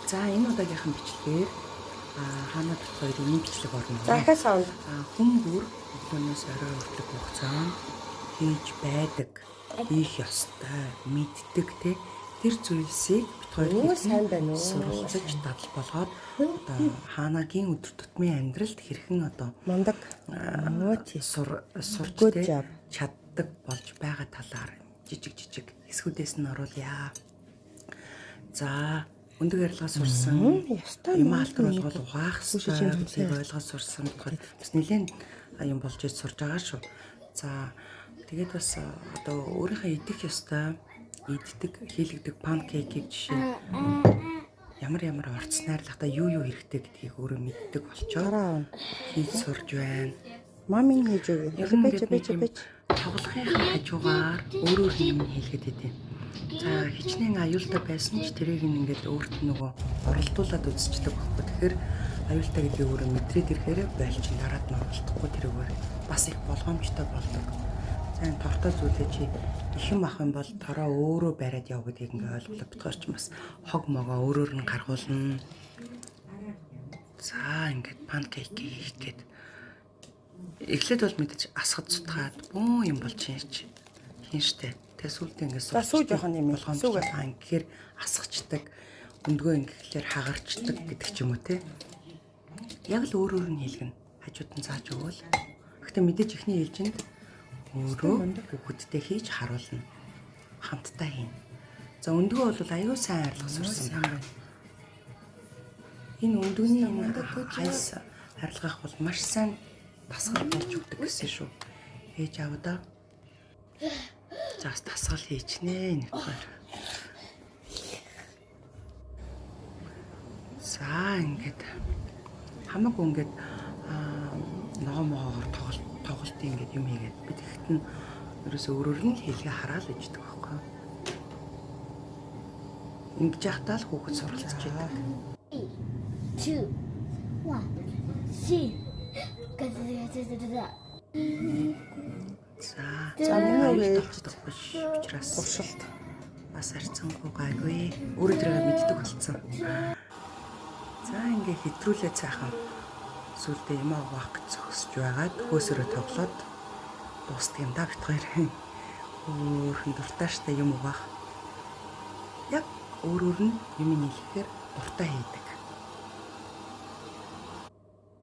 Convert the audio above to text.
За энэ удаагийнхан бичлэгээр хаана бит хоёрын нэг бичлэг орно. За ахаа саунд. Хүн бүр өглөөнөөс орой хүртэлх хугацаанд хийж байдаг, хийх ёстой, мэддэг те тэр зүйлсийг бит хоёр сайн байна уу? суралцаж дадал болгоод одоо хаанагийн өдөр тутмын амьдралд хэрхэн одоо Мундаг сурч чаддаг болж байгаа талаар жижиг хэсгүүдээс нь оруулъя. За өндөг ярилцлага сурсан юм алтар болгоод ухаах хэрэгтэй ойлгож сурсан болохоор бас нэлээд юм болж сурж байгаа шүү. За тэгээд бас одоо өөрийнхөө идэх ёстой иддэг хийлэгдэг панкейкийг жишээ ямар орц найрлагатай юу хэрэгтэй гэдгийг өөрөө мэддэг болчоо хийж сурж байна. Мамын хийж өгөө. Ер нь байж тоглохын хажуугаар өөрөөр юм хийлгээд идэв. За хичнээн аюултай байсан ч тэрийг ингээд өөрт нь нөгөө оролдуулаад үзчихдэг байхгүй. Тэгэхээр аюултай гэдгийг өөрөө мэдрээд ирэхээр байлчин дараад нь оролдохгүй тэрүүгээр бас их болгоомжтой болдог. За энэ тортой зүйлээ чи ихэн ах юм бол тороо өөрөө бариад яв гэдгийг ингээд ойлголоо битгаарч бас хог могоо өөрөөр нь гаргуулна. За ингээд панкейк хийх гээд эхлээд бол мэдээж асгад сутгаад бүүн юм болж хийн штэ. Тэгээ сүултээ ингээд сүү жоохон юм болгоомжтой гэхээр асгачдаг, өндгөө ингээд хагарчдаг гэдэг ч юм уу те. Яг л өөрөөр нь хэлгэн хажууд нь зааж өгөөл. Гэхдээ мэдээж ихний ээлжинд өөрөө хүүхэдтэй хийж харуулна. Хамтдаа хийн. За өндгөө бол аюу сайн арилгах сурсан байна. Энэ өндгөний хайс арилгах бол маш сайн тасгал болж өгдөг гэсэн шүү. Ээж аваа. Заас тасгал хийчихнэ нэг хоёр. За ингээд хамаагүй ингээд ногоо могоор тоглолт ингээд юм хийгээд бид ихт нь ерөөсөө өөрөөр нь хийлгээ хараад иждэг байхгүй. Ингэж яхтаа л хүүхэд суралцж байдаг. 2 1 see За нэг ээлждэх биш учраас туршилт бас арцсангүй гайгүй өөрөө тэрийг мэддэг болсон. За ингээ хэтрүүлээ цаахан сүлдээ юм авах гэж зогсож байгаад хөөсөрөө тоглоод дуустдаг юм да бит хоёр. Өөрхөн дуртайштай юм авах. Яг өөрөөр нь юм нийлэхээр дуртай хийдэг.